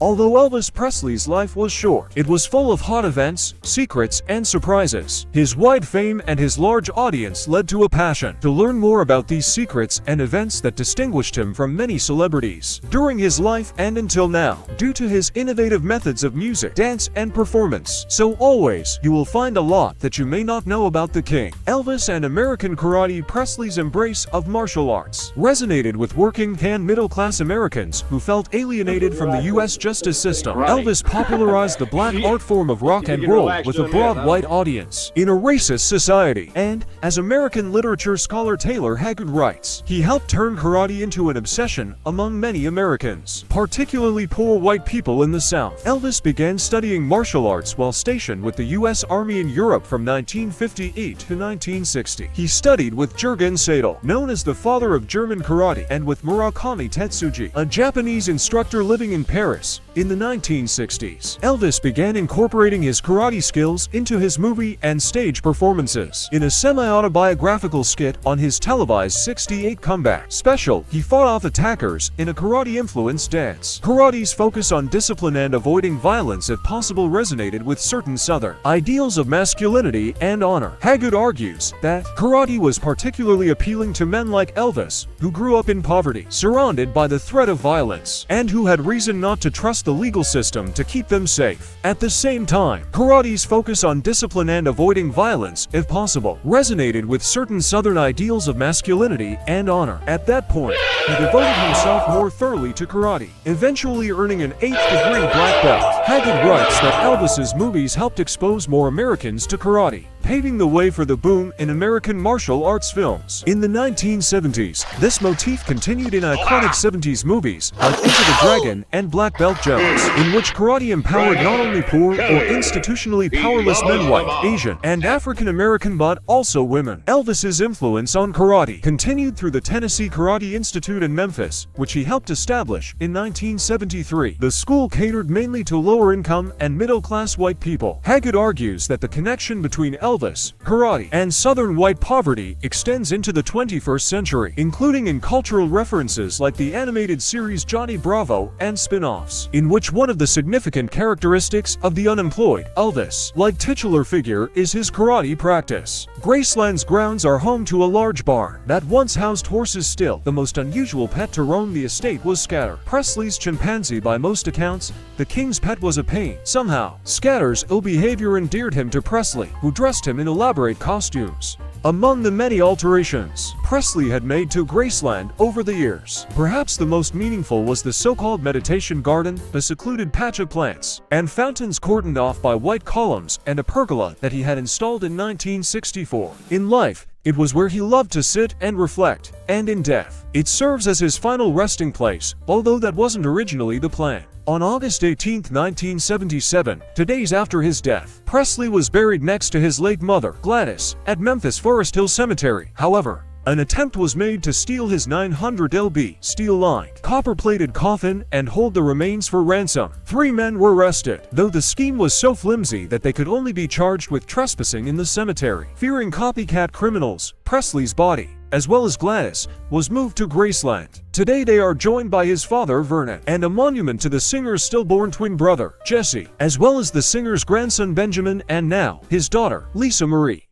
Although Elvis Presley's life was short, it was full of hot events, secrets, and surprises. His wide fame and his large audience led to a passion to learn more about these secrets and events that distinguished him from many celebrities during his life and until now, due to his innovative methods of music, dance, and performance. So always, you will find a lot that you may not know about the king. Elvis and American karate. Presley's embrace of martial arts resonated with working-class middle-class Americans who felt alienated from the U.S. justice system. Elvis popularized the black art form of rock and roll with a broad white audience in a racist society. And, as American literature scholar Taylor Hagood writes, he helped turn karate into an obsession among many Americans, particularly poor white people in the South. Elvis began studying martial arts while stationed with the U.S. Army in Europe from 1958 to 1960. He studied with Jurgen Seidel, known as the father of German karate, and with Murakami Tetsuji, a Japanese instructor living in Paris. In the 1960s, Elvis began incorporating his karate skills into his movie and stage performances. In a semi-autobiographical skit on his televised '68 comeback special, he fought off attackers in a karate-influenced dance. Karate's focus on discipline and avoiding violence if possible resonated with certain Southern ideals of masculinity and honor. Hagood argues that karate was particularly appealing to men like Elvis, who grew up in poverty, surrounded by the threat of violence, and who had reason not to trust the legal system to keep them safe. At the same time, karate's focus on discipline and avoiding violence, if possible, resonated with certain Southern ideals of masculinity and honor. At that point, he devoted himself more thoroughly to karate, eventually earning an 8th-degree black belt. Hagood writes that Elvis's movies helped expose more Americans to karate, paving the way for the boom in American martial arts films. In the 1970s, this motif continued in iconic 70s movies like Enter the Dragon and Black Belt Jones, in which karate empowered not only poor or institutionally powerless men, white, Asian, and African American, but also women. Elvis's influence on karate continued through the Tennessee Karate Institute in Memphis, which he helped establish in 1973. The school catered mainly to lower-income and middle-class white people. Hagood argues that the connection between Elvis, karate, and Southern white poverty extends into the 21st century, including in cultural references like the animated series Johnny Bravo and spin-offs, in which one of the significant characteristics of the unemployed Elvis-like titular figure is his karate practice. Graceland's grounds are home to a large barn that once housed horses. Still, the most unusual pet to roam the estate was Scatter, Presley's chimpanzee. By most accounts, the king's pet was a pain. Somehow, Scatter's ill behavior endeared him to Presley, who dressed him in elaborate costumes. Among the many alterations Presley had made to Graceland over the years, perhaps the most meaningful was the so-called meditation garden, a secluded patch of plants and fountains cordoned off by white columns, and a pergola that he had installed in 1964. In life, it was where he loved to sit and reflect, and in death, it serves as his final resting place, although that wasn't originally the plan. On August 18, 1977, 2 days after his death, Presley was buried next to his late mother, Gladys, at Memphis Forest Hill Cemetery. However, an attempt was made to steal his 900 lb steel-lined, copper-plated coffin and hold the remains for ransom. 3 men were arrested, though the scheme was so flimsy that they could only be charged with trespassing in the cemetery. Fearing copycat criminals, Presley's body, as well as Gladys, was moved to Graceland. Today they are joined by his father Vernon, and a monument to the singer's stillborn twin brother, Jesse, as well as the singer's grandson Benjamin, and now, his daughter, Lisa Marie.